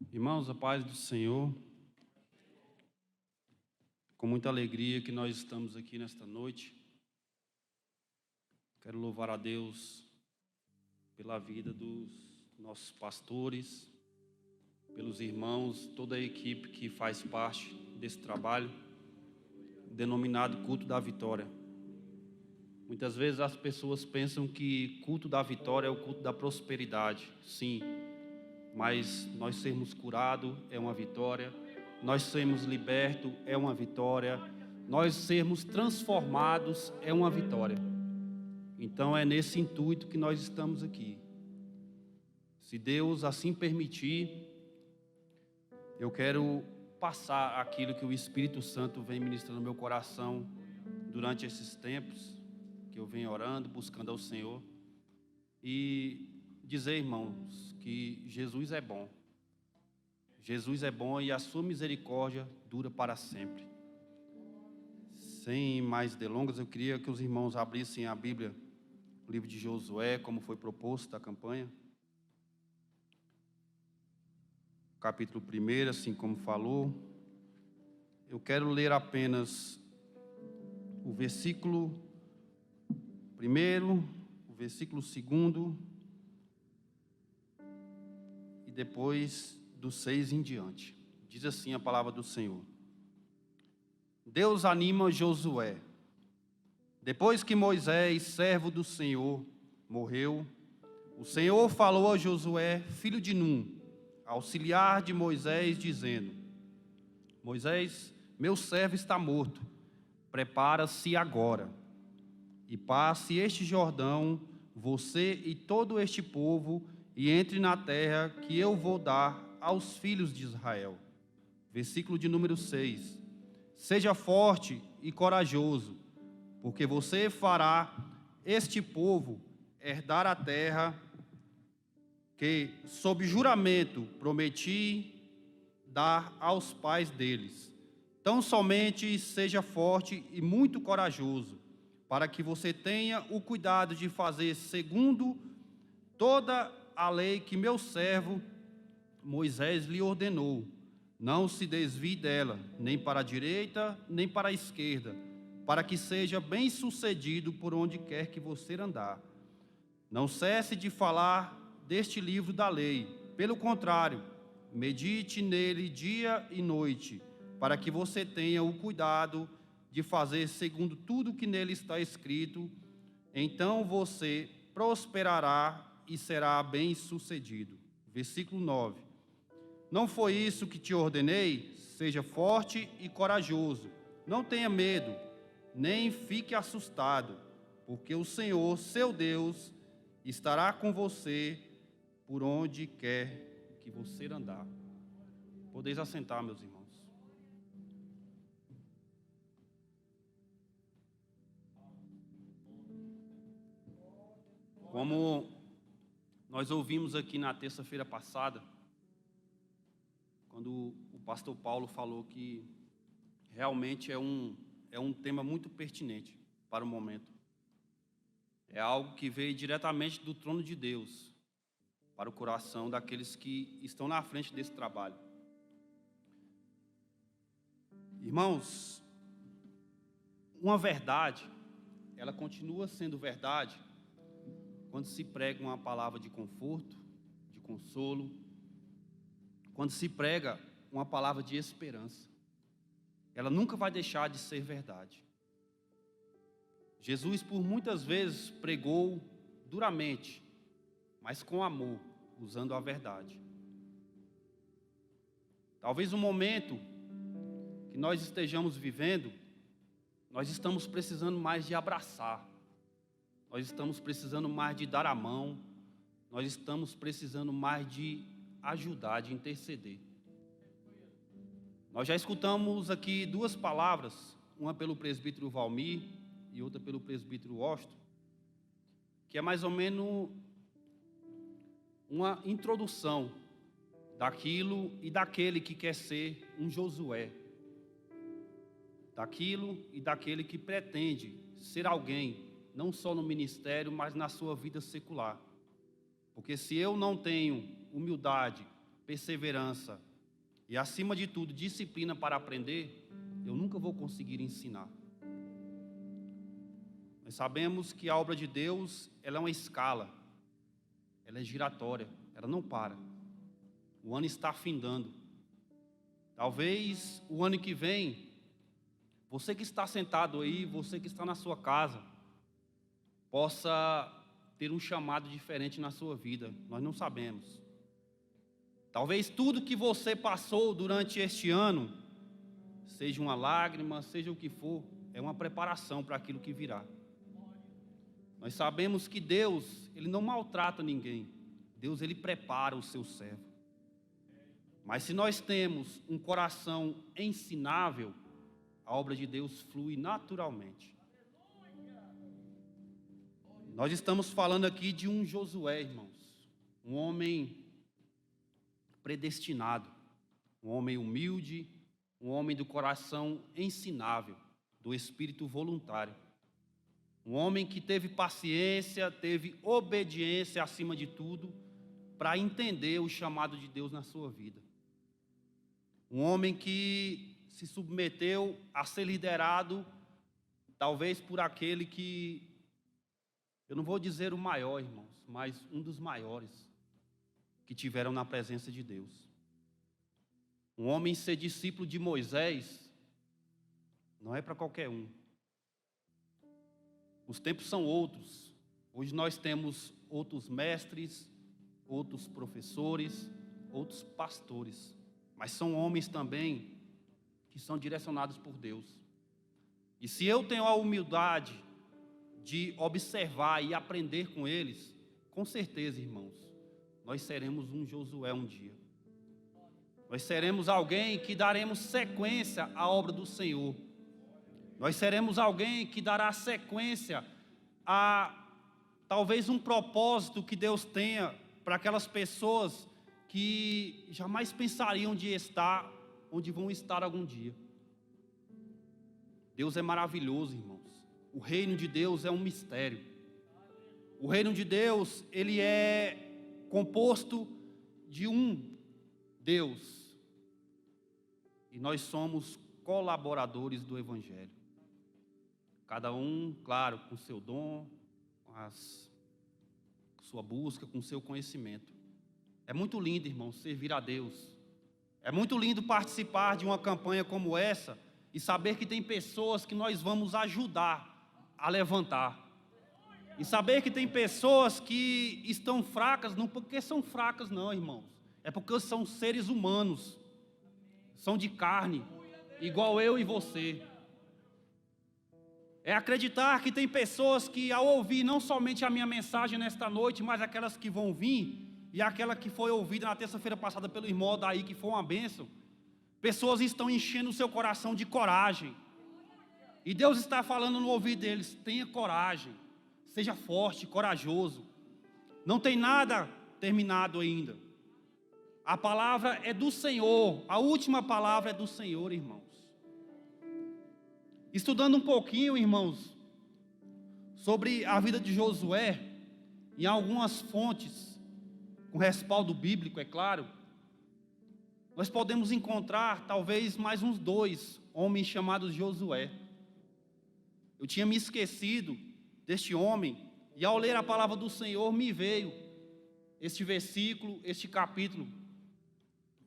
Irmãos, a paz do Senhor, com muita alegria que nós estamos aqui nesta noite. Quero louvar a Deus pela vida dos nossos pastores, pelos irmãos, toda a equipe que faz parte desse trabalho, denominado Culto da Vitória. Muitas vezes as pessoas pensam que culto da vitória é o culto da prosperidade. Sim, mas nós sermos curados é uma vitória, nós sermos libertos é uma vitória, nós sermos transformados é uma vitória. Então é nesse intuito que nós estamos aqui. Se Deus assim permitir, eu quero passar aquilo que o Espírito Santo vem ministrando no meu coração durante esses tempos que eu venho orando, buscando ao Senhor, e dizer, irmãos, que Jesus é bom. Jesus é bom e a sua misericórdia dura para sempre. Sem mais delongas, eu queria que os irmãos abrissem a Bíblia, o livro de Josué, como foi proposto da campanha. Capítulo 1, assim como falou. Eu quero ler apenas o versículo 1, o versículo 2 e depois do 6 em diante. Diz assim a palavra do Senhor. Deus anima Josué. Depois que Moisés, servo do Senhor, morreu, o Senhor falou a Josué, filho de Num, auxiliar de Moisés, dizendo: Moisés, meu servo está morto. Prepara-se agora e passe este Jordão, você e todo este povo, e entre na terra que eu vou dar aos filhos de Israel. Versículo de número 6. Seja forte e corajoso, porque você fará este povo herdar a terra que, sob juramento, prometi dar aos pais deles. Tão somente seja forte e muito corajoso, para que você tenha o cuidado de fazer segundo toda a lei que meu servo Moisés lhe ordenou. Não se desvie dela, nem para a direita, nem para a esquerda, para que seja bem-sucedido por onde quer que você andar. Não cesse de falar deste livro da lei. Pelo contrário, medite nele dia e noite, para que você tenha o cuidado de fazer segundo tudo que nele está escrito. Então você prosperará e será bem-sucedido. Versículo 9. Não foi isso que te ordenei? Seja forte e corajoso. Não tenha medo, nem fique assustado, porque o Senhor, seu Deus, estará com você por onde quer que você andar. Podeis assentar, meus irmãos. Como nós ouvimos aqui na terça-feira passada, quando o pastor Paulo falou que realmente é um tema muito pertinente para o momento. É algo que veio diretamente do trono de Deus para o coração daqueles que estão na frente desse trabalho. Irmãos, uma verdade, ela continua sendo verdade quando se prega uma palavra de conforto, de consolo, quando se prega uma palavra de esperança. Ela nunca vai deixar de ser verdade. Jesus, por muitas vezes, pregou duramente, mas com amor, usando a verdade. Talvez no momento que nós estejamos vivendo, nós estamos precisando mais de abraçar, nós estamos precisando mais de dar a mão, nós estamos precisando mais de ajudar, de interceder. Nós já escutamos aqui duas palavras, uma pelo presbítero Valmir e outra pelo presbítero Washington, que é mais ou menos uma introdução daquilo e daquele que quer ser um Josué, daquilo e daquele que pretende ser alguém, não só no ministério, mas na sua vida secular. Porque se eu não tenho humildade perseverança e, acima de tudo, disciplina para aprender, eu nunca vou conseguir ensinar. Nós sabemos que a obra de Deus, ela é uma escala, ela é giratória, ela não para. O ano está findando. Talvez o ano que vem, você que está sentado aí, você que está na sua casa, possa ter um chamado diferente na sua vida. Nós não sabemos. Talvez tudo que você passou durante este ano, seja uma lágrima, seja o que for, é uma preparação para aquilo que virá. Nós sabemos que Deus, Ele não maltrata ninguém. Deus, Ele prepara o seu servo. Mas se nós temos um coração ensinável, a obra de Deus flui naturalmente. Nós estamos falando aqui de um Josué, irmãos. Um homem predestinado. Um homem humilde. Um homem do coração ensinável. Do espírito voluntário. Um homem que teve paciência, teve obediência acima de tudo, para entender o chamado de Deus na sua vida. Um homem que se submeteu a ser liderado, talvez por aquele que, eu não vou dizer o maior, irmãos, mas um dos maiores que tiveram na presença de Deus. Um homem ser discípulo de Moisés, não é para qualquer um. Os tempos são outros. Hoje nós temos outros mestres, outros professores, outros pastores. Mas são homens também que são direcionados por Deus. E se eu tenho a humildade de observar e aprender com eles, com certeza, irmãos, nós seremos um Josué um dia. Nós seremos alguém que daremos sequência à obra do Senhor. Nós seremos alguém que dará sequência a talvez um propósito que Deus tenha para aquelas pessoas que jamais pensariam de estar onde vão estar algum dia. Deus é maravilhoso, irmãos. O reino de Deus é um mistério. O reino de Deus, ele é composto de um Deus. E nós somos colaboradores do Evangelho. Cada um, claro, com seu dom, com sua busca, com seu conhecimento. É muito lindo, irmão, servir a Deus. É muito lindo participar de uma campanha como essa e saber que tem pessoas que nós vamos ajudar a levantar. E saber que tem pessoas que estão fracas, não porque são fracas não, irmãos. É porque são seres humanos. São de carne, igual eu e você. É acreditar que tem pessoas que, ao ouvir não somente a minha mensagem nesta noite, mas aquelas que vão vir, e aquela que foi ouvida na terça-feira passada pelo irmão daí, que foi uma bênção, pessoas estão enchendo o seu coração de coragem. E Deus está falando no ouvido deles: tenha coragem, seja forte, corajoso. Não tem nada terminado ainda. A palavra é do Senhor, a última palavra é do Senhor, irmãos. Estudando um pouquinho, irmãos, sobre a vida de Josué, em algumas fontes, com respaldo bíblico, é claro, nós podemos encontrar talvez mais uns 2 homens chamados Josué. Eu tinha me esquecido deste homem, e ao ler a palavra do Senhor me veio este versículo, este capítulo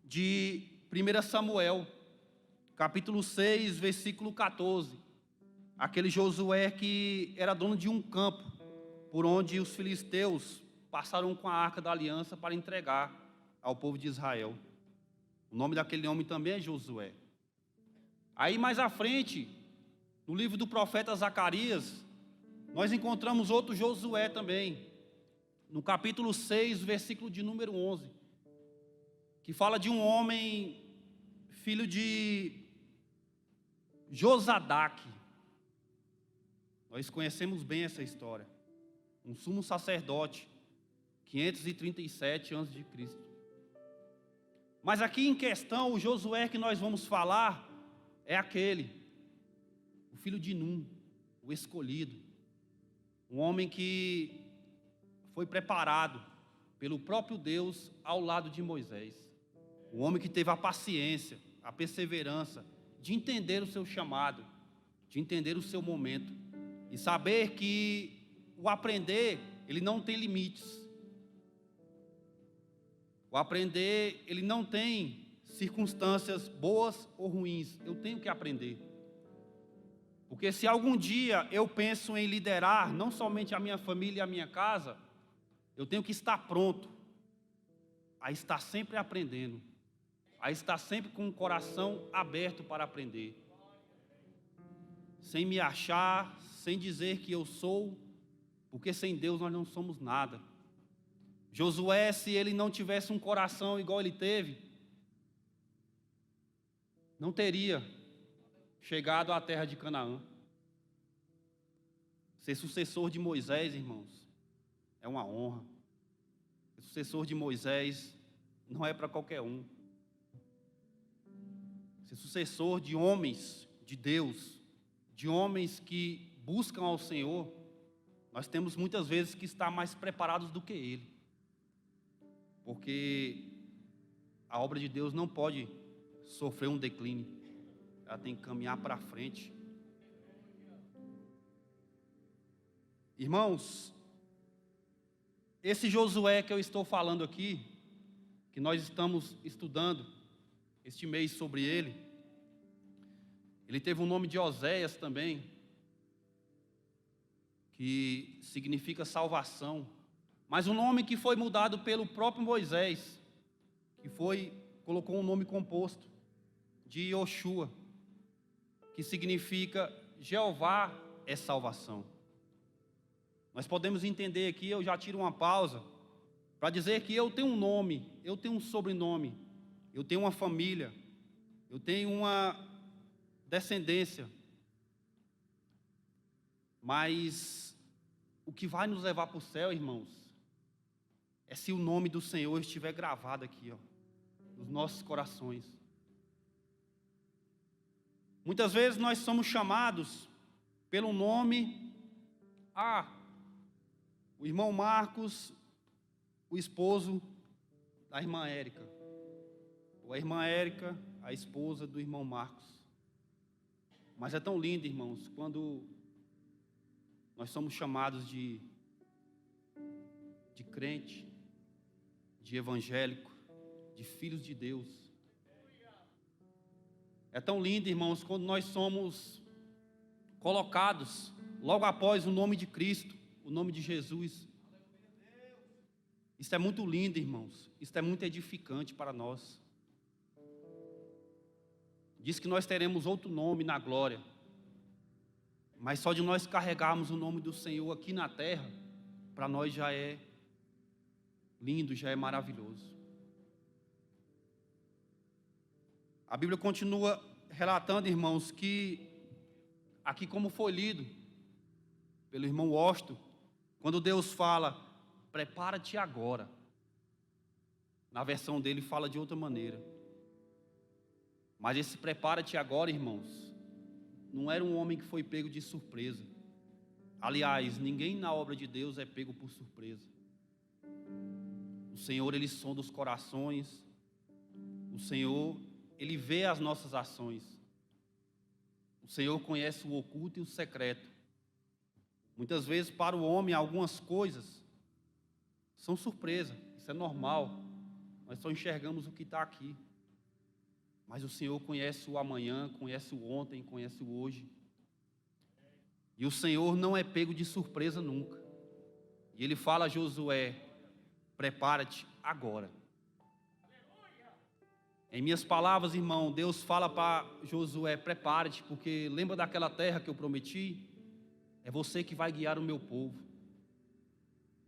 de 1 Samuel, capítulo 6, versículo 14. Aquele Josué que era dono de um campo, por onde os filisteus passaram com a arca da aliança para entregar ao povo de Israel. O nome daquele homem também é Josué. Aí mais à frente, no livro do profeta Zacarias, nós encontramos outro Josué também, no capítulo 6, versículo de número 11, que fala de um homem, filho de Josadaque. Nós conhecemos bem essa história. Um sumo sacerdote, 537 a.C. Mas aqui em questão, o Josué que nós vamos falar é aquele, o filho de Num, o escolhido. Um homem que foi preparado pelo próprio Deus ao lado de Moisés. O homem que teve a paciência, a perseverança de entender o seu chamado, de entender o seu momento e saber que o aprender, ele não tem limites. O aprender, ele não tem circunstâncias boas ou ruins. Eu tenho que aprender. Porque se algum dia eu penso em liderar, não somente a minha família e a minha casa, eu tenho que estar pronto a estar sempre aprendendo, a estar sempre com o coração aberto para aprender. Sem me achar, sem dizer que eu sou, porque sem Deus nós não somos nada. Josué, se ele não tivesse um coração igual ele teve, não teria chegado à terra de Canaã. Ser sucessor de Moisés, irmãos, é uma honra. Ser sucessor de Moisés não é para qualquer um. Ser sucessor de homens de Deus, de homens que buscam ao Senhor, nós temos muitas vezes que estar mais preparados do que ele. Porque a obra de Deus não pode sofrer um declínio. Ela tem que caminhar para frente. Irmãos, esse Josué que eu estou falando aqui, que nós estamos estudando este mês sobre ele teve o nome de Oséias também, que significa salvação, mas um nome que foi mudado pelo próprio Moisés, que colocou um nome composto de Yoshua, que significa Jeová é salvação. Nós podemos entender aqui, eu já tiro uma pausa, para dizer que eu tenho um nome, eu tenho um sobrenome, eu tenho uma família, eu tenho uma descendência, mas o que vai nos levar para o céu, irmãos, é se o nome do Senhor estiver gravado aqui, nos nossos corações. Muitas vezes nós somos chamados pelo nome, o irmão Marcos, o esposo da irmã Érica, ou a irmã Érica, a esposa do irmão Marcos. Mas é tão lindo, irmãos, quando nós somos chamados de crente, de evangélico, de filhos de Deus. É tão lindo, irmãos, quando nós somos colocados logo após o nome de Cristo, o nome de Jesus. Isso é muito lindo, irmãos. Isso é muito edificante para nós. Diz que nós teremos outro nome na glória, mas só de nós carregarmos o nome do Senhor aqui na terra, para nós já é lindo, já é maravilhoso. A Bíblia continua relatando, irmãos, que aqui, como foi lido pelo irmão Washington, quando Deus fala, prepara-te agora, na versão dele fala de outra maneira. Mas esse prepara-te agora, irmãos, não era um homem que foi pego de surpresa. Aliás, ninguém na obra de Deus é pego por surpresa. O Senhor, Ele sonda os corações. O Senhor, Ele vê as nossas ações. O Senhor conhece o oculto e o secreto. Muitas vezes, para o homem, algumas coisas são surpresa. Isso é normal. Nós só enxergamos o que está aqui. Mas o Senhor conhece o amanhã, conhece o ontem, conhece o hoje. E o Senhor não é pego de surpresa nunca. E Ele fala a Josué, prepara-te agora. Em minhas palavras, irmão, Deus fala para Josué, prepare-te, porque lembra daquela terra que eu prometi? É você que vai guiar o meu povo.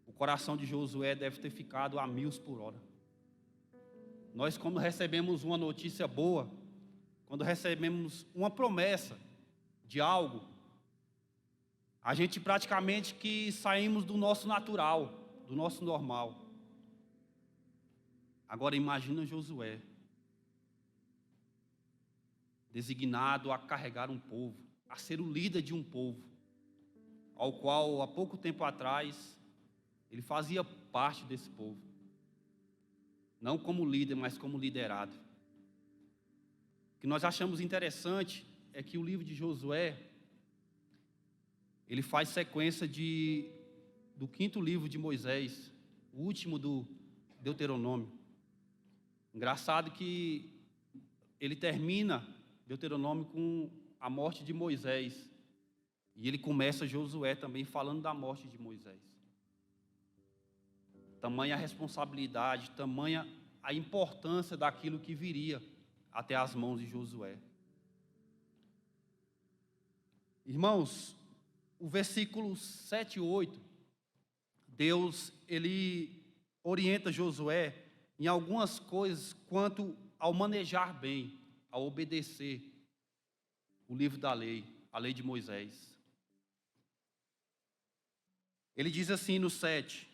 O coração de Josué deve ter ficado a 1000 por hora. Nós, quando recebemos uma notícia boa, quando recebemos uma promessa de algo, a gente praticamente que saímos do nosso natural, do nosso normal. Agora imagina Josué, designado a carregar um povo, a ser o líder de um povo, ao qual há pouco tempo atrás ele fazia parte desse povo. não como líder, mas como liderado. O que nós achamos interessante é que o livro de Josué, ele faz sequência do 5º livro de Moisés, o último do Deuteronômio. Engraçado que ele termina Deuteronômio com a morte de Moisés, e ele começa Josué também falando da morte de Moisés. Tamanha a responsabilidade, tamanha a importância daquilo que viria até as mãos de Josué. Irmãos, o versículo 7 e 8, Deus, ele orienta Josué em algumas coisas quanto ao manejar bem, ao obedecer o livro da lei, a lei de Moisés. Ele diz assim no 7: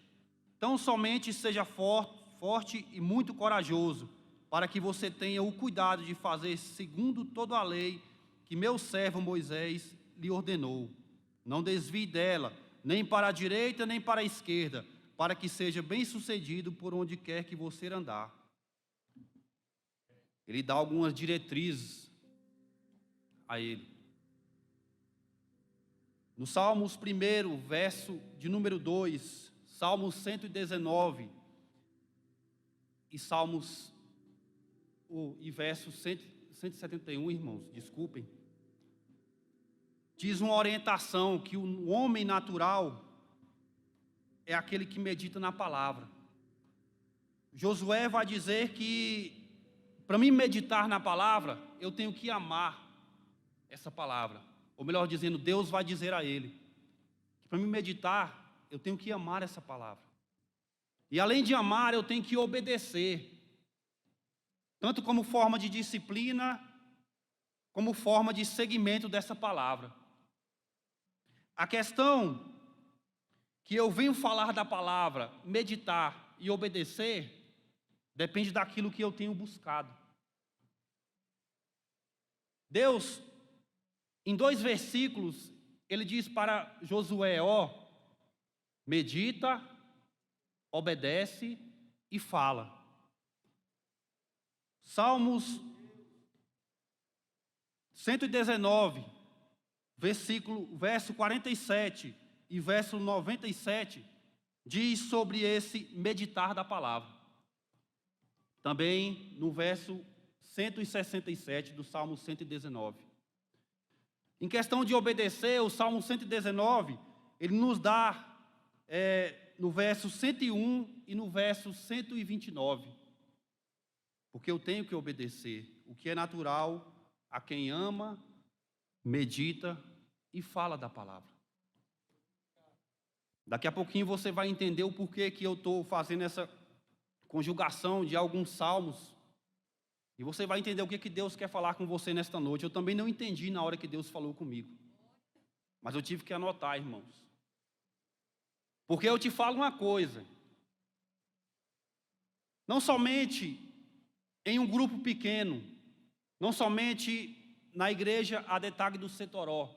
Tão somente seja forte e muito corajoso, para que você tenha o cuidado de fazer segundo toda a lei que meu servo Moisés lhe ordenou. Não desvie dela, nem para a direita, nem para a esquerda, para que seja bem-sucedido por onde quer que você andar. Ele dá algumas diretrizes a ele. No Salmos 1, verso de número 2, Salmos 119 e Salmos e verso 171, irmãos, desculpem, diz uma orientação que o homem natural é aquele que medita na palavra. Josué vai dizer que para mim meditar na palavra, eu tenho que amar essa palavra. Ou melhor dizendo, Deus vai dizer a ele que para mim meditar, eu tenho que amar essa palavra. E além de amar, eu tenho que obedecer. Tanto como forma de disciplina, como forma de seguimento dessa palavra. A questão que eu venho falar da palavra, meditar e obedecer, depende daquilo que eu tenho buscado. Deus, em 2 versículos, ele diz para Josué, medita, obedece e fala. Salmos 119, verso 47 e verso 97, diz sobre esse meditar da palavra. Também no verso 167 do Salmo 119. Em questão de obedecer, o Salmo 119, ele nos dá no verso 101 e no verso 129. Porque eu tenho que obedecer o que é natural a quem ama, medita e fala da palavra. Daqui a pouquinho você vai entender o porquê que eu estou fazendo essa conjugação de alguns salmos. E você vai entender o que Deus quer falar com você nesta noite. Eu também não entendi na hora que Deus falou comigo. Mas eu tive que anotar, irmãos. Porque eu te falo uma coisa. Não somente em um grupo pequeno, não somente na igreja Adetag do Setoró.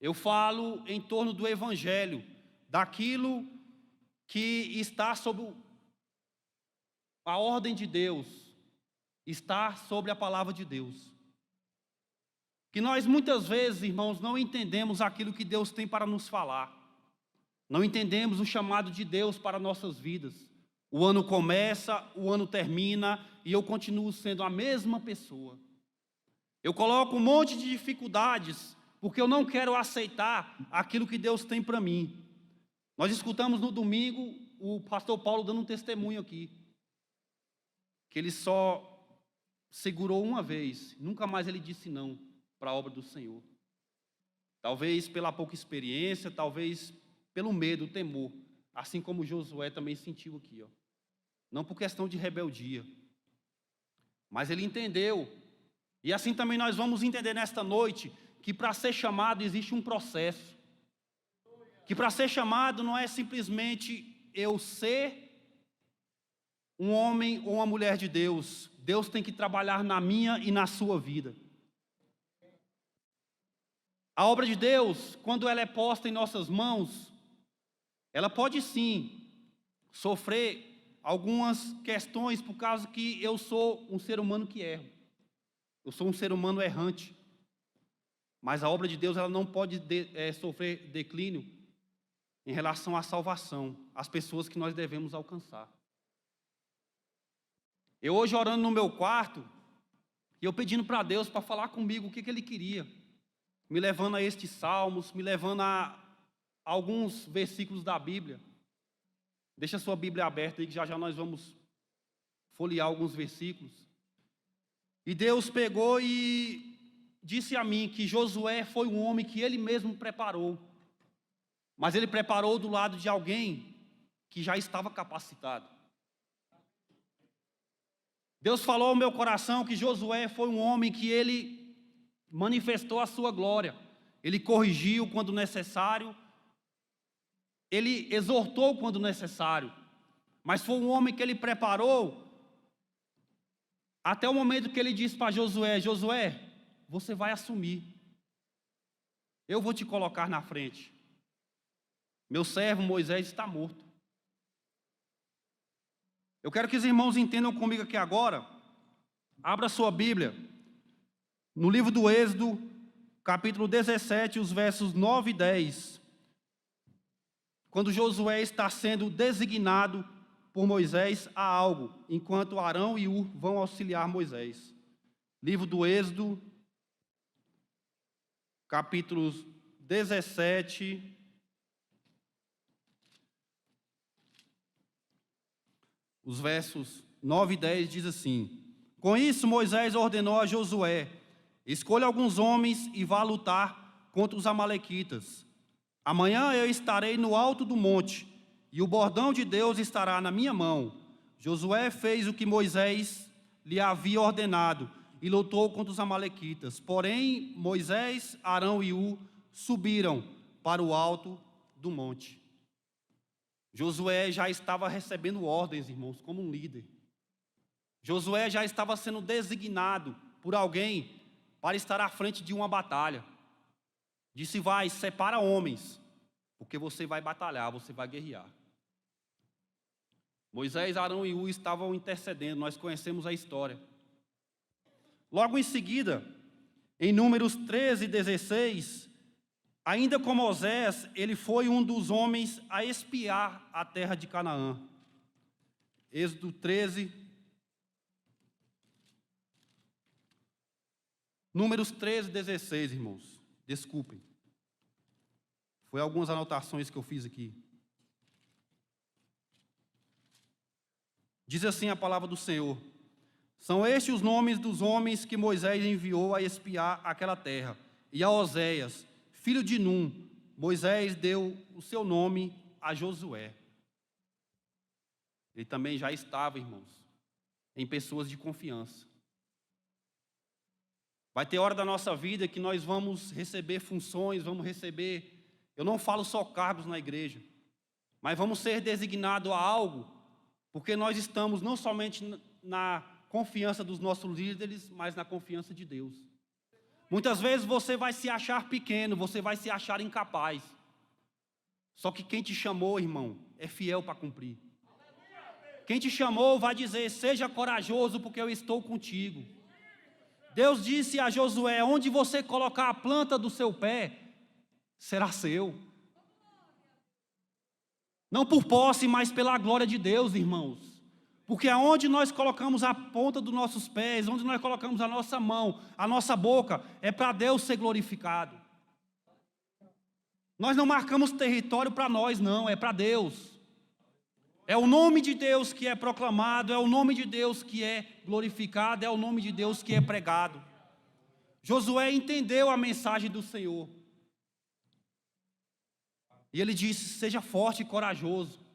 Eu falo em torno do evangelho, daquilo que está sob a ordem de Deus, está sobre a palavra de Deus. Que nós muitas vezes, irmãos, não entendemos aquilo que Deus tem para nos falar. Não entendemos o chamado de Deus para nossas vidas. O ano começa, o ano termina e eu continuo sendo a mesma pessoa. Eu coloco um monte de dificuldades porque eu não quero aceitar aquilo que Deus tem para mim. Nós escutamos no domingo o pastor Paulo dando um testemunho aqui, que ele só segurou uma vez, nunca mais ele disse não para a obra do Senhor. Talvez pela pouca experiência, talvez pelo medo, o temor, assim como Josué também sentiu aqui, não por questão de rebeldia, mas ele entendeu, e assim também nós vamos entender nesta noite, que para ser chamado existe um processo, que para ser chamado não é simplesmente eu ser um homem ou uma mulher de Deus. Deus tem que trabalhar na minha e na sua vida. A obra de Deus, quando ela é posta em nossas mãos, ela pode sim sofrer algumas questões por causa que eu sou um ser humano que erra. Eu sou um ser humano errante. Mas a obra de Deus ela não pode sofrer declínio em relação à salvação, às pessoas que nós devemos alcançar. Eu hoje orando no meu quarto, e eu pedindo para Deus para falar comigo o que Ele queria, me levando a estes salmos, me levando a alguns versículos da Bíblia. Deixa a sua Bíblia aberta aí que já já nós vamos folhear alguns versículos. E Deus pegou e disse a mim que Josué foi um homem que ele mesmo preparou. Mas ele preparou do lado de alguém que já estava capacitado. Deus falou ao meu coração que Josué foi um homem que ele manifestou a sua glória. Ele corrigiu quando necessário. Ele exortou quando necessário. Mas foi um homem que ele preparou até o momento que ele disse para Josué: Josué, você vai assumir. Eu vou te colocar na frente. Meu servo Moisés está morto. Eu quero que os irmãos entendam comigo aqui agora. Abra sua Bíblia. No livro do Êxodo, capítulo 17, os versos 9 e 10. Quando Josué está sendo designado por Moisés a algo, enquanto Arão e Hur vão auxiliar Moisés. Livro do Êxodo, capítulo 17, os versos 9 e 10 diz assim: Com isso Moisés ordenou a Josué: escolha alguns homens e vá lutar contra os amalequitas. Amanhã eu estarei no alto do monte, e o bordão de Deus estará na minha mão. Josué fez o que Moisés lhe havia ordenado, e lutou contra os amalequitas. Porém, Moisés, Arão e Hur subiram para o alto do monte. Josué já estava recebendo ordens, irmãos, como um líder. Josué já estava sendo designado por alguém para estar à frente de uma batalha. Disse: vai, separa homens, porque você vai batalhar, você vai guerrear. Moisés, Arão e Hur estavam intercedendo, nós conhecemos a história. Logo em seguida, em Números 13, 16, ainda como Osés, ele foi um dos homens a espiar a terra de Canaã. Êxodo 13. Números 13, 16, irmãos. Desculpem. Foi algumas anotações que eu fiz aqui. Diz assim a palavra do Senhor: são estes os nomes dos homens que Moisés enviou a espiar aquela terra. E a Oséias, filho de Num, Moisés deu o seu nome a Josué. Ele também já estava, irmãos, em pessoas de confiança. Vai ter hora da nossa vida que nós vamos receber funções, vamos receber, eu não falo só cargos na igreja, mas vamos ser designados a algo, porque nós estamos não somente na confiança dos nossos líderes, mas na confiança de Deus. Muitas vezes você vai se achar pequeno, você vai se achar incapaz. Só que quem te chamou, irmão, é fiel para cumprir. Quem te chamou vai dizer: seja corajoso, porque eu estou contigo. Deus disse a Josué: onde você colocar a planta do seu pé, será seu. Não por posse, mas pela glória de Deus, irmãos. Porque aonde nós colocamos a ponta dos nossos pés, onde nós colocamos a nossa mão, a nossa boca, é para Deus ser glorificado. Nós não marcamos território para nós, não, é para Deus. É o nome de Deus que é proclamado, é o nome de Deus que é glorificado, é o nome de Deus que é pregado. Josué entendeu a mensagem do Senhor. E ele disse: seja forte e corajoso.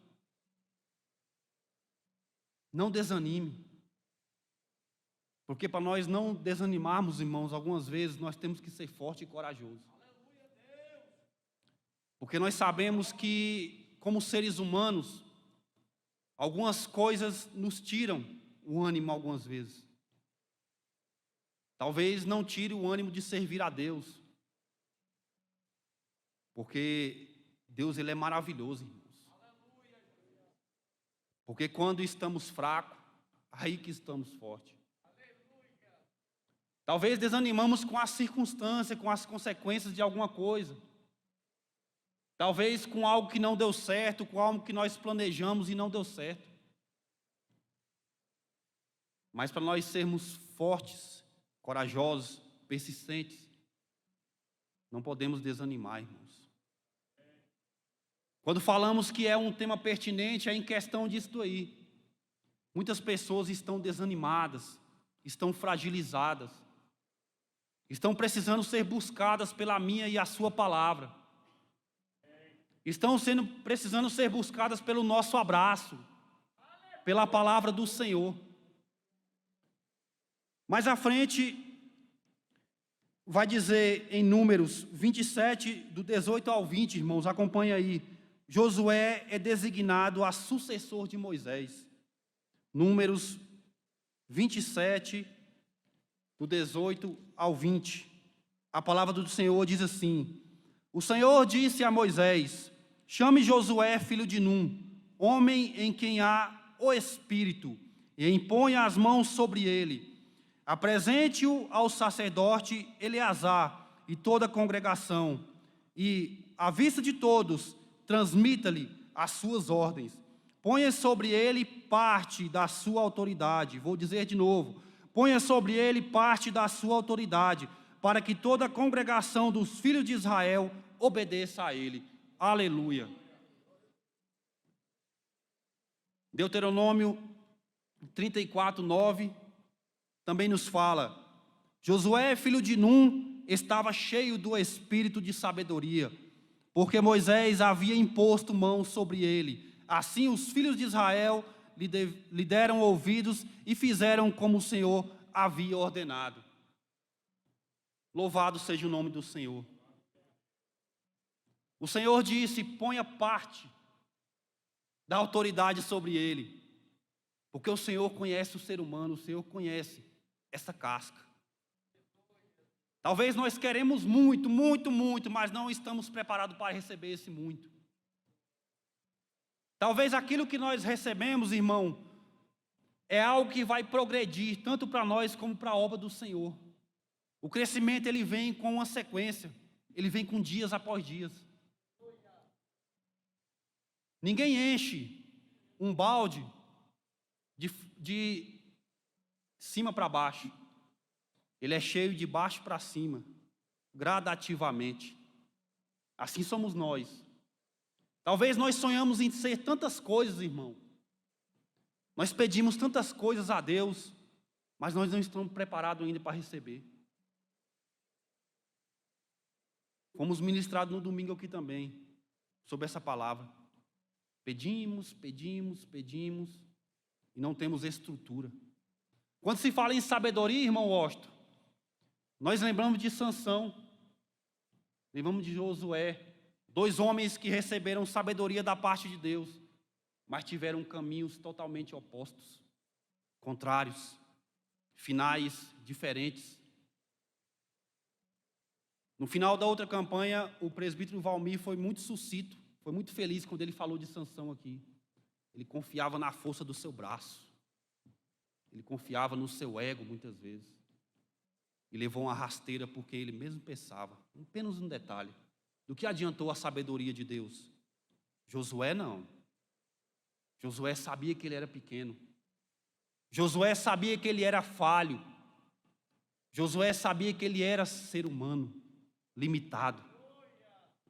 Não desanime. Porque para nós não desanimarmos, irmãos, algumas vezes nós temos que ser forte e corajoso. Porque nós sabemos que, como seres humanos, algumas coisas nos tiram o ânimo algumas vezes. Talvez não tire o ânimo de servir a Deus. Porque Deus, Ele é maravilhoso, irmãos. Porque quando estamos fracos, aí que estamos fortes. Talvez desanimamos com a circunstância, com as consequências de alguma coisa. Talvez com algo que não deu certo, com algo que nós planejamos e não deu certo. Mas para nós sermos fortes, corajosos, persistentes, não podemos desanimar, irmãos. Quando falamos que é um tema pertinente, é em questão disso aí. Muitas pessoas estão desanimadas, estão fragilizadas, estão precisando ser buscadas pela minha e a sua palavra. Estão precisando ser buscadas pelo nosso abraço, pela palavra do Senhor. Mais à frente, vai dizer em Números 27, do 18 ao 20, irmãos, acompanha aí. Josué é designado a sucessor de Moisés. Números 27, do 18 ao 20. A palavra do Senhor diz assim: O Senhor disse a Moisés: Chame Josué, filho de Num, homem em quem há o Espírito, e imponha as mãos sobre ele. Apresente-o ao sacerdote Eleazar e toda a congregação, e, à vista de todos, transmita-lhe as suas ordens. Ponha sobre ele parte da sua autoridade. Vou dizer de novo. Ponha sobre ele parte da sua autoridade, para que toda a congregação dos filhos de Israel obedeça a ele. Aleluia. Deuteronômio 34, 9, também nos fala: Josué, filho de Num, estava cheio do espírito de sabedoria, porque Moisés havia imposto mão sobre ele. Assim os filhos de Israel lhe deram ouvidos e fizeram como o Senhor havia ordenado. Louvado seja o nome do Senhor. O Senhor disse: ponha parte da autoridade sobre ele, porque o Senhor conhece o ser humano, o Senhor conhece essa casca. Talvez nós queremos muito, muito, muito, mas não estamos preparados para receber esse muito. Talvez aquilo que nós recebemos, irmão, é algo que vai progredir, tanto para nós como para a obra do Senhor. O crescimento, ele vem com uma sequência, ele vem com dias após dias. Ninguém enche um balde de cima para baixo. Ele é cheio de baixo para cima, gradativamente. Assim somos nós. Talvez nós sonhamos em ser tantas coisas, irmão. Nós pedimos tantas coisas a Deus, mas nós não estamos preparados ainda para receber. Fomos ministrados no domingo aqui também, sobre essa palavra. Pedimos, pedimos, pedimos, e não temos estrutura. Quando se fala em sabedoria, irmão Washington, nós lembramos de Sansão, lembramos de Josué, 2 homens que receberam sabedoria da parte de Deus, mas tiveram caminhos totalmente opostos, contrários, finais diferentes. No final da outra campanha, o presbítero Valmir foi muito sucinto, foi muito feliz quando ele falou de Sansão aqui. Ele confiava na força do seu braço, ele confiava no seu ego muitas vezes, e levou uma rasteira porque ele mesmo pensava, apenas um detalhe: do que adiantou a sabedoria de Deus? Josué não. Josué sabia que ele era pequeno. Josué sabia que ele era falho. Josué sabia que ele era ser humano, limitado.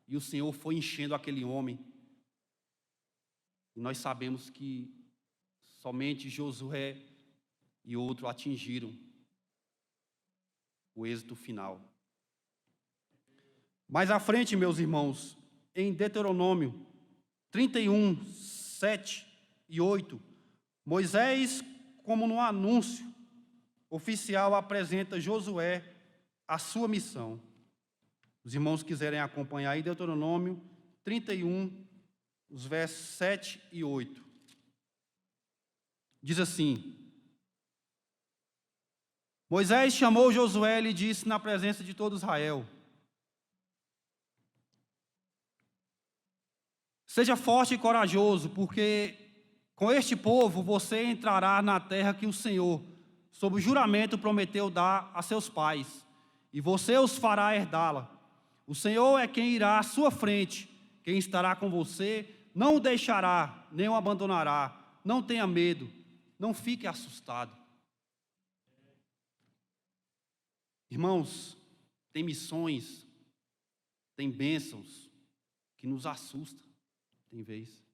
E o Senhor foi enchendo aquele homem. E nós sabemos que somente Josué e outro atingiram o êxito final. Mais à frente, meus irmãos, em Deuteronômio 31, 7 e 8, Moisés, como no anúncio oficial, apresenta Josué a sua missão. Os irmãos quiserem acompanhar aí, Deuteronômio 31, os versos 7 e 8. Diz assim: Moisés chamou Josué e lhe disse na presença de todo Israel: Seja forte e corajoso, porque Com este povo você entrará na terra que o Senhor, sob juramento, prometeu dar a seus pais, e você os fará herdá-la. O Senhor é quem irá à sua frente, quem estará com você, não o deixará, nem o abandonará. Não tenha medo, não fique assustado. Irmãos, tem missões, tem bênçãos que nos assustam, tem vez.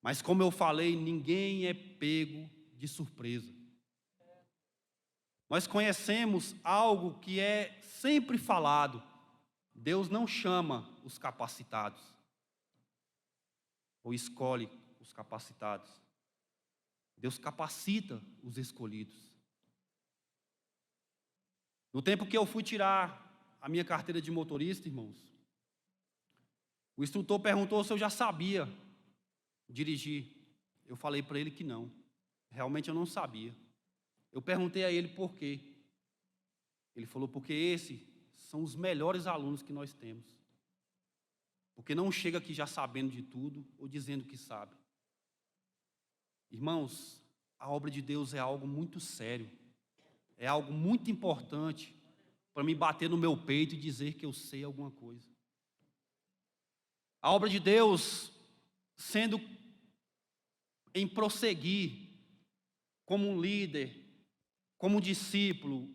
Mas como eu falei, ninguém é pego de surpresa. Nós conhecemos algo que é sempre falado: Deus não chama os capacitados, ou escolhe os capacitados. Deus capacita os escolhidos. No tempo que eu fui tirar a minha carteira de motorista, irmãos, o instrutor perguntou se eu já sabia dirigir. Eu falei para ele que não. Realmente eu não sabia. Eu perguntei a ele por quê. Ele falou: porque esses são os melhores alunos que nós temos. Porque não chega aqui já sabendo de tudo ou dizendo que sabe. Irmãos, a obra de Deus é algo muito sério. É algo muito importante para me bater no meu peito e dizer que eu sei alguma coisa. A obra de Deus, sendo em prosseguir como um líder, como um discípulo,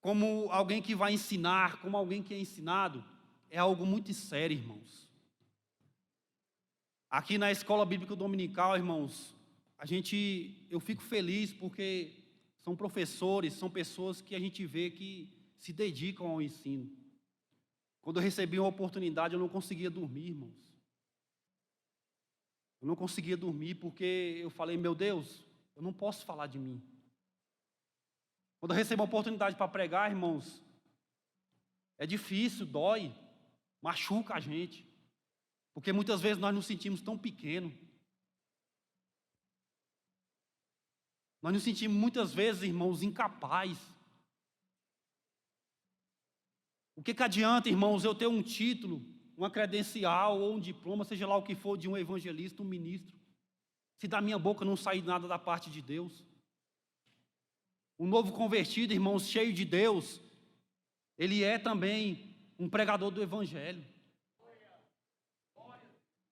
como alguém que vai ensinar, como alguém que é ensinado, é algo muito sério, irmãos. Aqui na Escola Bíblica Dominical, irmãos, eu fico feliz porque são professores, são pessoas que a gente vê que se dedicam ao ensino. Quando eu recebi uma oportunidade, eu não conseguia dormir, irmãos. Eu não conseguia dormir porque eu falei: meu Deus, eu não posso falar de mim. Quando eu recebo uma oportunidade para pregar, irmãos, é difícil, dói, machuca a gente. Porque muitas vezes nós nos sentimos tão pequenos. Nós nos sentimos muitas vezes, irmãos, incapazes. O que adianta, irmãos, eu ter um título, uma credencial ou um diploma, seja lá o que for, de um evangelista, um ministro, se da minha boca não sair nada da parte de Deus? Um novo convertido, irmãos, cheio de Deus, ele é também um pregador do evangelho.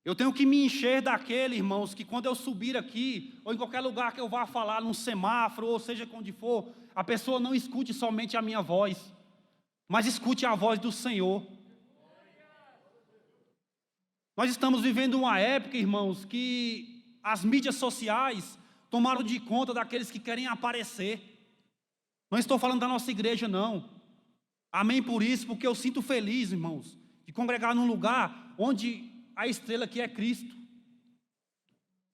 Eu tenho que me encher daquele, irmãos, que quando eu subir aqui, ou em qualquer lugar que eu vá falar, num semáforo, ou seja onde for, a pessoa não escute somente a minha voz, mas escute a voz do Senhor. Nós estamos vivendo uma época, irmãos, que as mídias sociais tomaram de conta daqueles que querem aparecer. Não estou falando da nossa igreja, não. Amém por isso, porque eu sinto feliz, irmãos, de congregar num lugar onde a estrela que é Cristo,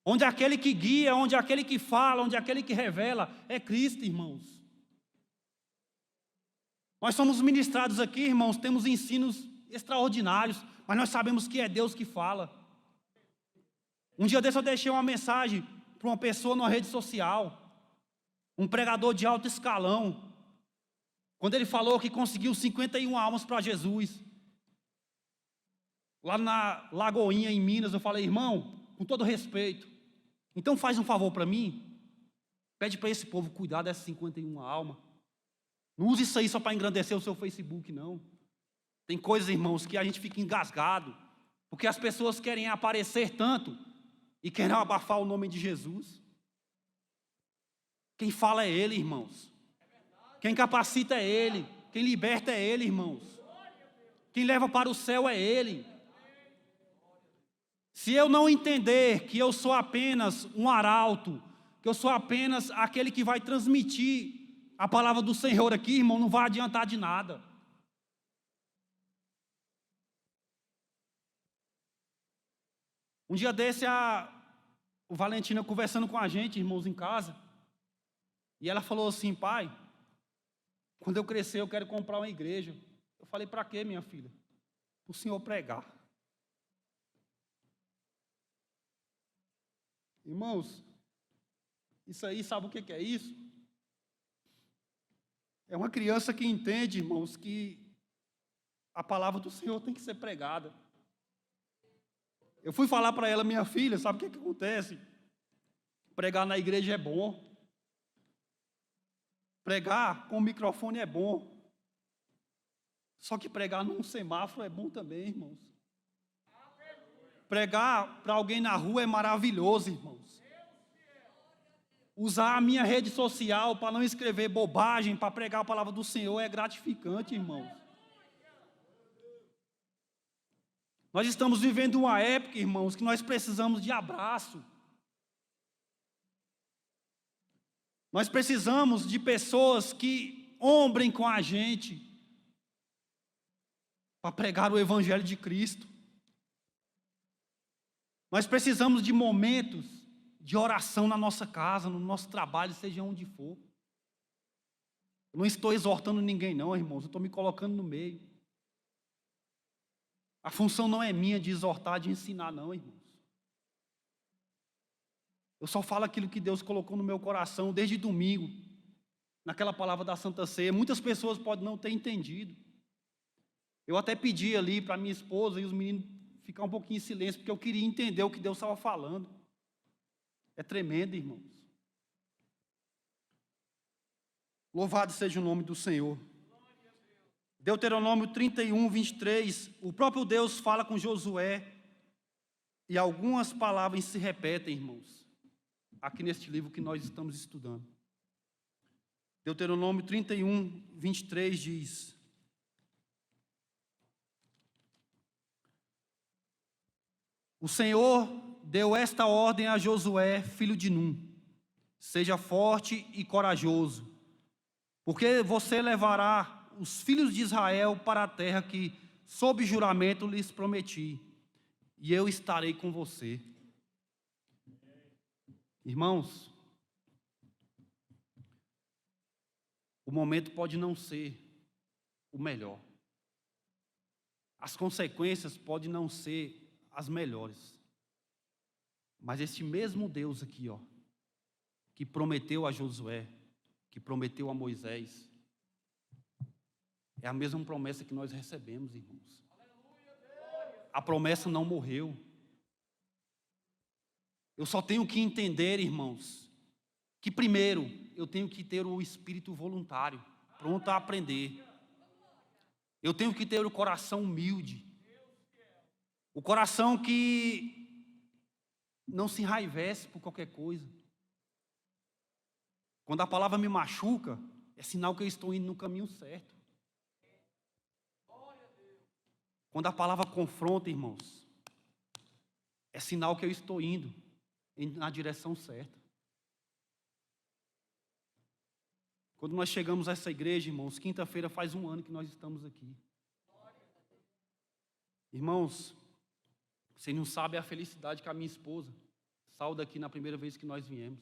onde aquele que guia, onde aquele que fala, onde aquele que revela é Cristo, irmãos. Nós somos ministrados aqui, irmãos, temos ensinos extraordinários, mas nós sabemos que é Deus que fala. Um dia desse eu deixei uma mensagem para uma pessoa numa rede social, um pregador de alto escalão, quando ele falou que conseguiu 51 almas para Jesus. Lá na Lagoinha, em Minas, eu falei: irmão, com todo respeito, então faz um favor para mim, pede para esse povo cuidar dessas 51 almas. Não use isso aí só para engrandecer o seu Facebook, não. Tem coisas, irmãos, que a gente fica engasgado, porque as pessoas querem aparecer tanto e querem abafar o nome de Jesus. Quem fala é Ele, irmãos. Quem capacita é Ele. Quem liberta é Ele, irmãos. Quem leva para o céu é Ele. Se eu não entender que eu sou apenas um arauto, que eu sou apenas aquele que vai transmitir a palavra do Senhor aqui, irmão, não vai adiantar de nada. Um dia desse, o Valentina conversando com a gente, irmãos, em casa, e ela falou assim: pai, quando eu crescer eu quero comprar uma igreja. Eu falei: para quê, minha filha? Para o senhor pregar. Irmãos, isso aí, sabe o que é isso? É uma criança que entende, irmãos, que a palavra do Senhor tem que ser pregada. Eu fui falar para ela: minha filha, sabe o que acontece? Pregar na igreja é bom. Pregar com o microfone é bom. Só que pregar num semáforo é bom também, irmãos. Pregar para alguém na rua é maravilhoso, irmãos. Usar a minha rede social para não escrever bobagem, para pregar a palavra do Senhor é gratificante, irmãos. Nós estamos vivendo uma época, irmãos, que nós precisamos de abraço. Nós precisamos de pessoas que ombrem com a gente para pregar o Evangelho de Cristo. Nós precisamos de momentos de oração na nossa casa, no nosso trabalho, seja onde for. Eu não estou exortando ninguém não, irmãos, eu estou me colocando no meio. A função não é minha de exortar, de ensinar não, irmãos. Eu só falo aquilo que Deus colocou no meu coração desde domingo, naquela palavra da Santa Ceia. Muitas pessoas podem não ter entendido. Eu até pedi ali para minha esposa e os meninos ficar um pouquinho em silêncio, porque eu queria entender o que Deus estava falando. É tremendo, irmãos. Louvado seja o nome do Senhor. Deuteronômio 31, 23, o próprio Deus fala com Josué, e algumas palavras se repetem, irmãos, aqui neste livro que nós estamos estudando. Deuteronômio 31, 23 diz: o Senhor deu esta ordem a Josué, filho de Num: seja forte e corajoso, porque você levará os filhos de Israel para a terra que, sob juramento, lhes prometi, e eu estarei com você. Irmãos, o momento pode não ser o melhor. As consequências podem não ser as melhores. Mas este mesmo Deus aqui, ó, que prometeu a Josué, que prometeu a Moisés, é a mesma promessa que nós recebemos, irmãos. A promessa não morreu. Eu só tenho que entender, irmãos, que primeiro eu tenho que ter o espírito voluntário, pronto a aprender. Eu tenho que ter o coração humilde. O coração que não se enraivece por qualquer coisa. Quando a palavra me machuca, é sinal que eu estou indo no caminho certo. Quando a palavra confronta, irmãos, é sinal que eu estou indo na direção certa. Quando nós chegamos a essa igreja, irmãos, quinta-feira faz 1 ano que nós estamos aqui. Irmãos, vocês não sabem a felicidade que a minha esposa saiu daqui na primeira vez que nós viemos.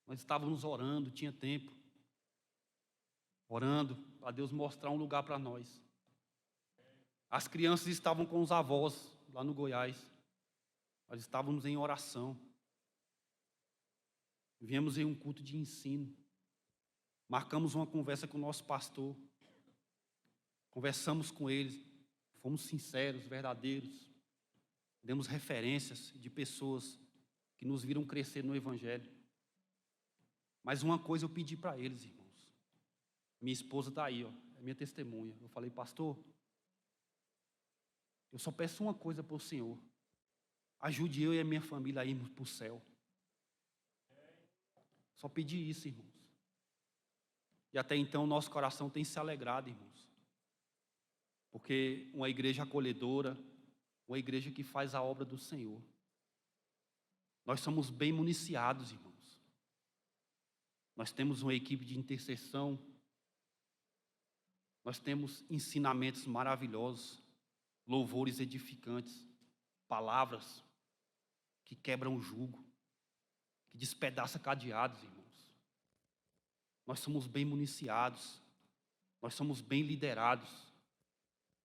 Nós estávamos orando, tinha tempo. Orando para Deus mostrar um lugar para nós. As crianças estavam com os avós lá no Goiás. Nós estávamos em oração. Viemos em um culto de ensino. Marcamos uma conversa com o nosso pastor. Conversamos com eles. Fomos sinceros, verdadeiros. Demos referências de pessoas que nos viram crescer no Evangelho. Mas uma coisa eu pedi para eles, irmãos. Minha esposa está aí, ó, é minha testemunha. Eu falei, pastor, eu só peço uma coisa para o Senhor. Ajude eu e a minha família a irmos para o céu. Só pedi isso, irmãos. E até então nosso coração tem se alegrado, irmãos. Porque uma igreja acolhedora, uma igreja que faz a obra do Senhor. Nós somos bem municiados, irmãos. Nós temos uma equipe de intercessão. Nós temos ensinamentos maravilhosos. Louvores edificantes, palavras que quebram o jugo, que despedaçam cadeados, irmãos. Nós somos bem municiados, nós somos bem liderados.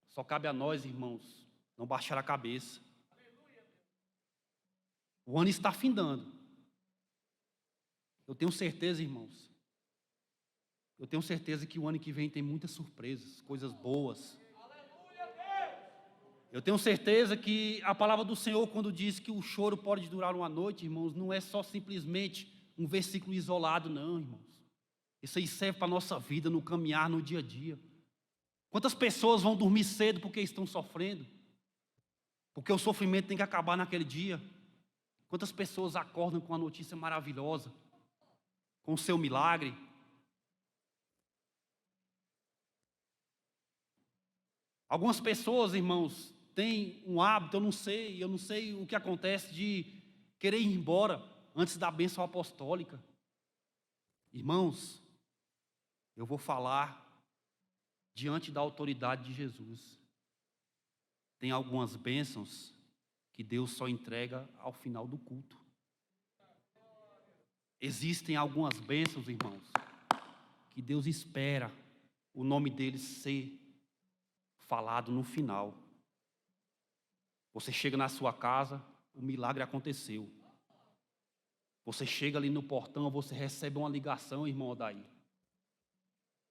Só cabe a nós, irmãos, não baixar a cabeça. O ano está findando. Eu tenho certeza, irmãos, eu tenho certeza que o ano que vem tem muitas surpresas, coisas boas. Eu tenho certeza que a palavra do Senhor, quando diz que o choro pode durar uma noite, irmãos, não é só simplesmente um versículo isolado, não, irmãos. Isso aí serve para a nossa vida, no caminhar, no dia a dia. Quantas pessoas vão dormir cedo porque estão sofrendo? Porque o sofrimento tem que acabar naquele dia. Quantas pessoas acordam com uma notícia maravilhosa, com o seu milagre? Algumas pessoas, irmãos, têm um hábito, eu não sei o que acontece, de querer ir embora antes da bênção apostólica. Irmãos, eu vou falar diante da autoridade de Jesus. Tem algumas bênçãos que Deus só entrega ao final do culto. Existem algumas bênçãos, irmãos, que Deus espera o nome deles ser falado no final. Você chega na sua casa, o milagre aconteceu. Você chega ali no portão, você recebe uma ligação, irmão Odair.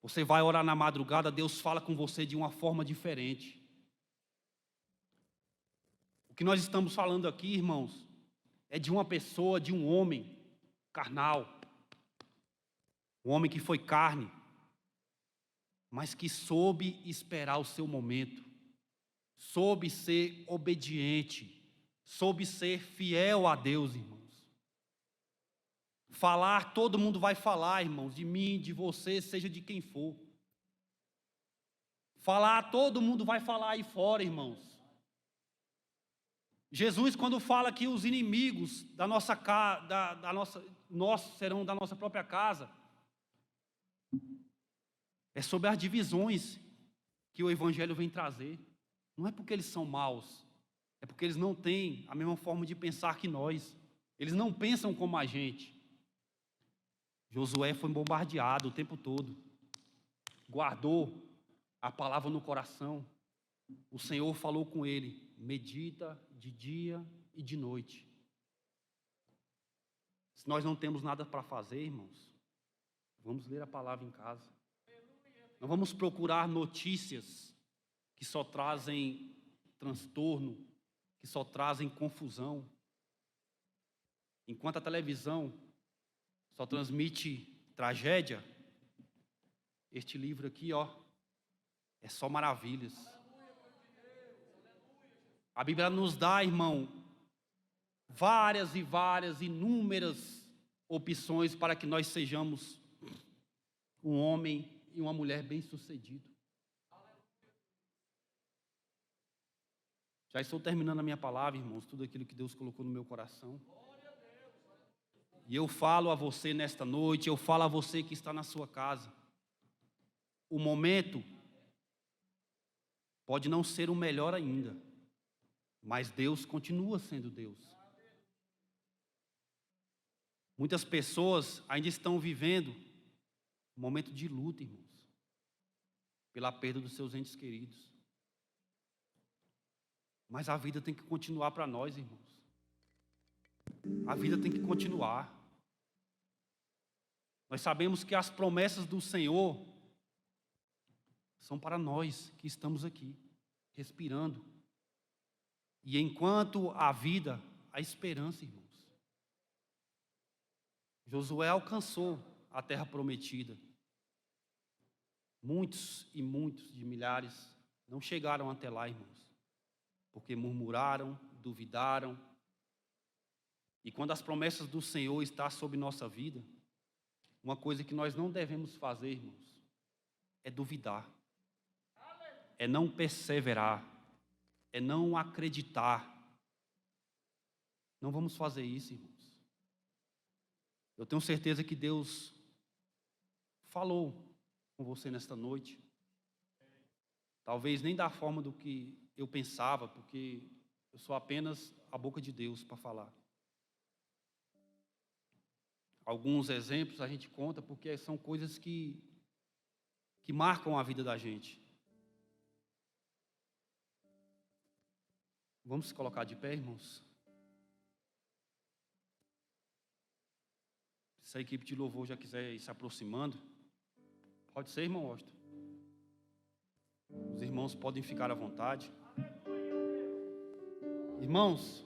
Você vai orar na madrugada, Deus fala com você de uma forma diferente. O que nós estamos falando aqui, irmãos, é de uma pessoa, de um homem carnal. Um homem que foi carne, mas que soube esperar o seu momento. Soube ser obediente. Soube ser fiel a Deus, irmãos. Falar, todo mundo vai falar, irmãos, de mim, de você, seja de quem for. Falar, todo mundo vai falar aí fora, irmãos. Jesus, quando fala que os inimigos da nossa casa, nós serão da nossa própria casa, é sobre as divisões que o Evangelho vem trazer. Não é porque eles são maus, é porque eles não têm a mesma forma de pensar que nós. Eles não pensam como a gente. Josué foi bombardeado o tempo todo. Guardou a palavra no coração. O Senhor falou com ele: medita de dia e de noite. Se nós não temos nada para fazer, irmãos, vamos ler a palavra em casa. Não vamos procurar notícias que só trazem transtorno, que só trazem confusão. Enquanto a televisão só transmite tragédia, este livro aqui, ó, é só maravilhas. A Bíblia nos dá, irmão, várias e várias, inúmeras opções para que nós sejamos um homem e uma mulher bem-sucedido. Já estou terminando a minha palavra, irmãos, tudo aquilo que Deus colocou no meu coração. E eu falo a você nesta noite, eu falo a você que está na sua casa. O momento pode não ser o melhor ainda, mas Deus continua sendo Deus. Muitas pessoas ainda estão vivendo um momento de luta, irmãos, pela perda dos seus entes queridos. Mas a vida tem que continuar para nós, irmãos. A vida tem que continuar. Nós sabemos que as promessas do Senhor são para nós que estamos aqui, respirando. E enquanto há vida, há esperança, irmãos. Josué alcançou a terra prometida. Muitos e muitos de milhares não chegaram até lá, irmãos, porque murmuraram, duvidaram. E quando as promessas do Senhor estão sobre nossa vida, uma coisa que nós não devemos fazer, irmãos, é duvidar, é não perseverar, é não acreditar. Não vamos fazer isso, irmãos. Eu tenho certeza que Deus falou com você nesta noite. Talvez nem da forma do que eu pensava, porque eu sou apenas a boca de Deus para falar. Alguns exemplos a gente conta porque são coisas que marcam a vida da gente. Vamos se colocar de pé, irmãos? Se a equipe de louvor já quiser ir se aproximando, pode ser, irmão Austin. Os irmãos podem ficar à vontade. Irmãos,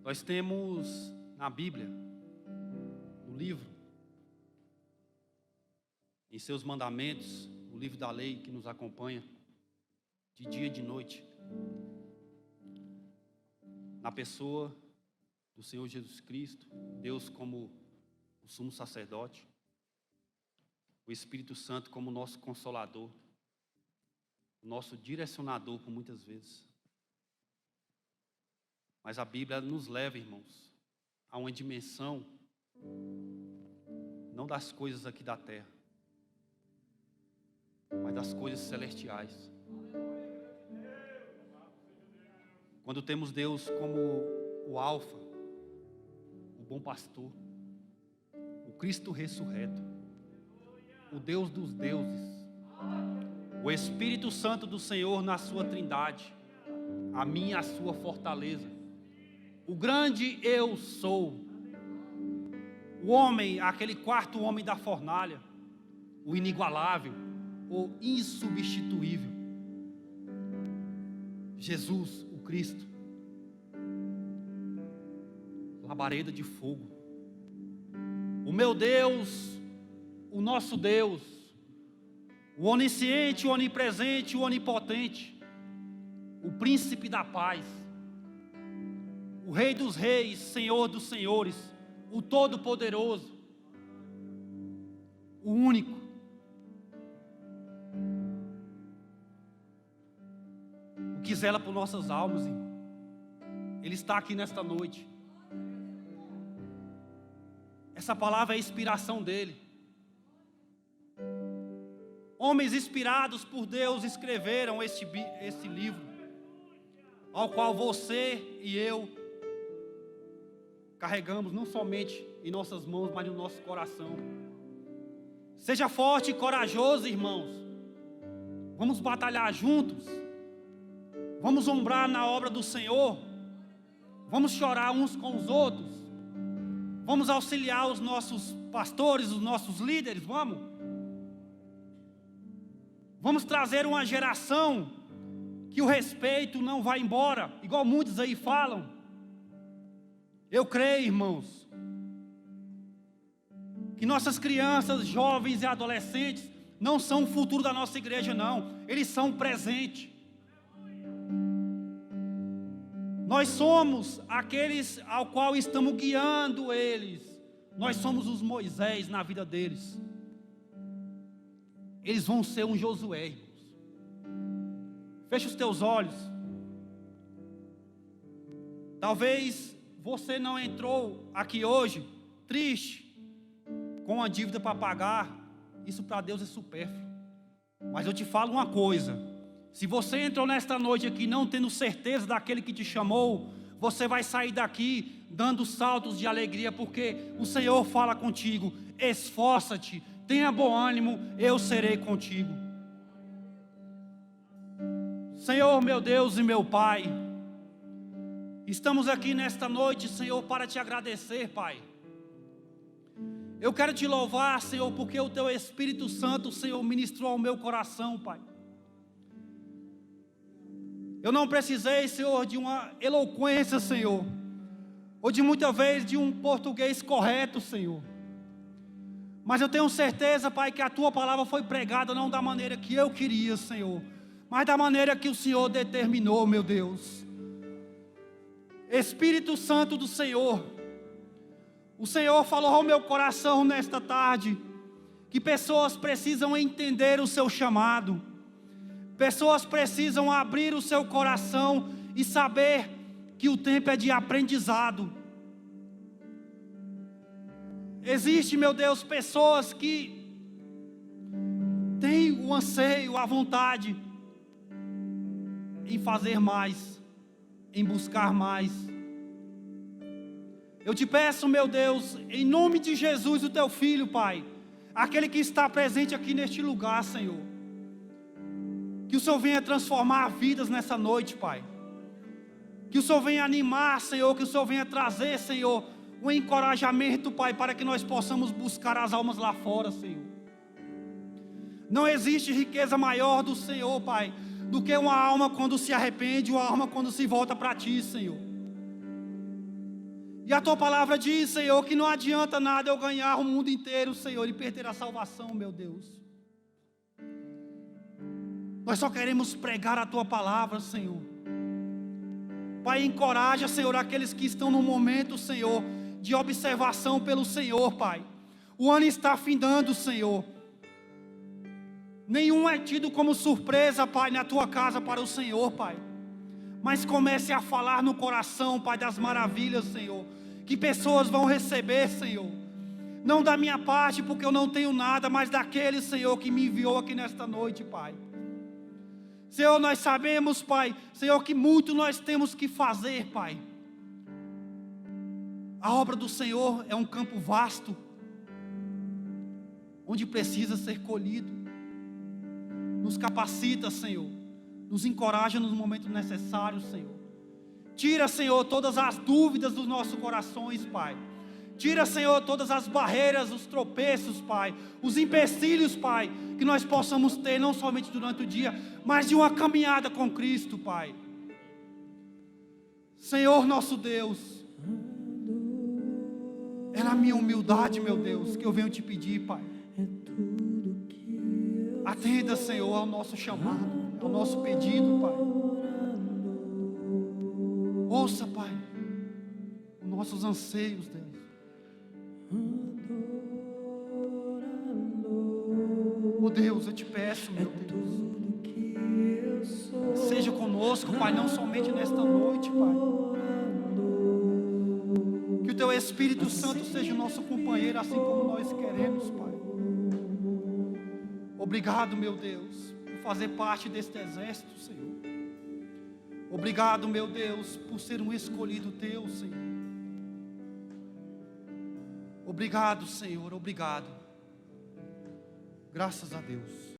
Nós temos na Bíblia, no livro, em seus mandamentos, o livro da lei que nos acompanha, de dia e de noite, na pessoa do Senhor Jesus Cristo, Deus como o sumo sacerdote, o Espírito Santo como nosso consolador, nosso direcionador por muitas vezes. Mas a Bíblia nos leva, irmãos, a uma dimensão não das coisas aqui da terra, mas das coisas celestiais. Quando temos Deus como o Alfa, o bom pastor, o Cristo ressurreto, o Deus dos deuses, o Espírito Santo do Senhor na sua trindade, a minha e a sua fortaleza, o grande eu sou, o homem, aquele quarto homem da fornalha, o inigualável, o insubstituível, Jesus, o Cristo, labareda de fogo, o meu Deus, o nosso Deus, o onisciente, o onipresente, o onipotente, o príncipe da paz, o Rei dos reis, Senhor dos senhores, o todo-poderoso, o único, o que zela por nossas almas, irmão. Ele está aqui nesta noite. Essa palavra é a inspiração dele. Homens inspirados por Deus escreveram esse livro, ao qual você e eu carregamos não somente em nossas mãos, mas no nosso coração. Seja forte e corajoso, irmãos. Vamos batalhar juntos. Vamos ombrar na obra do Senhor. Vamos chorar uns com os outros. Vamos auxiliar os nossos pastores, os nossos líderes, vamos. Vamos trazer uma geração que o respeito não vai embora, igual muitos aí falam. Eu creio, irmãos, que nossas crianças, jovens e adolescentes não são o futuro da nossa igreja, não. Eles são o presente. Nós somos aqueles ao qual estamos guiando eles. Nós somos os Moisés na vida deles. Eles vão ser um Josué, irmãos. Feche os teus olhos. Talvez você não entrou aqui hoje triste, com uma dívida para pagar. Isso para Deus é supérfluo. Mas eu te falo uma coisa: se você entrou nesta noite aqui não tendo certeza daquele que te chamou, você vai sair daqui dando saltos de alegria, porque o Senhor fala contigo: esforça-te, tenha bom ânimo, eu serei contigo. Senhor, meu Deus e meu Pai, estamos aqui nesta noite, Senhor, para te agradecer, Pai. Eu quero te louvar, Senhor, porque o Teu Espírito Santo, Senhor, ministrou ao meu coração, Pai. Eu não precisei, Senhor, de uma eloquência, Senhor, ou de muitas vezes de um português correto, Senhor. Mas eu tenho certeza, Pai, que a Tua palavra foi pregada não da maneira que eu queria, Senhor, mas da maneira que o Senhor determinou, meu Deus. Espírito Santo do Senhor, o Senhor falou ao meu coração nesta tarde, que pessoas precisam entender o seu chamado, pessoas precisam abrir o seu coração e saber que o tempo é de aprendizado. Existe, meu Deus, pessoas que têm o anseio, a vontade em fazer mais, em buscar mais. Eu te peço, meu Deus, em nome de Jesus, o Teu Filho, Pai, aquele que está presente aqui neste lugar, Senhor, que o Senhor venha transformar vidas nessa noite, Pai. Que o Senhor venha animar, Senhor, que o Senhor venha trazer, Senhor, um encorajamento, Pai, para que nós possamos buscar as almas lá fora, Senhor. Não existe riqueza maior do Senhor, Pai, do que uma alma quando se arrepende, uma alma quando se volta para Ti, Senhor. E a tua palavra diz, Senhor, que não adianta nada eu ganhar o mundo inteiro, Senhor, e perder a salvação, meu Deus. Nós só queremos pregar a tua palavra, Senhor. Pai, encoraja, Senhor, aqueles que estão no momento, Senhor, de observação pelo Senhor, Pai. O ano está findando, Senhor. Nenhum é tido como surpresa, Pai, na tua casa para o Senhor, Pai. Mas comece a falar no coração, Pai, das maravilhas, Senhor, que pessoas vão receber, Senhor. Não da minha parte, porque eu não tenho nada, mas daquele, Senhor, que me enviou aqui nesta noite, Pai. Senhor, nós sabemos, Pai, Senhor, que muito nós temos que fazer, Pai. A obra do Senhor é um campo vasto, onde precisa ser colhido. Nos capacita, Senhor. Nos encoraja nos momentos necessários, Senhor. Tira, Senhor, todas as dúvidas dos nossos corações, Pai. Tira, Senhor, todas as barreiras, os tropeços, Pai. Os empecilhos, Pai, que nós possamos ter, não somente durante o dia, mas de uma caminhada com Cristo, Pai. Senhor nosso Deus, é na minha humildade, meu Deus, que eu venho te pedir, Pai. Atenda, Senhor, ao nosso chamado, ao nosso pedido, Pai. Ouça, Pai, os nossos anseios, Deus. Oh Deus, eu te peço, meu Deus, seja conosco, Pai, não somente nesta noite, Pai. Que o Teu Espírito Santo seja o nosso companheiro, assim como nós queremos, Pai. Obrigado, meu Deus, por fazer parte deste exército, Senhor. Obrigado, meu Deus, por ser um escolhido Teu, Senhor. Obrigado, Senhor, obrigado. Graças a Deus.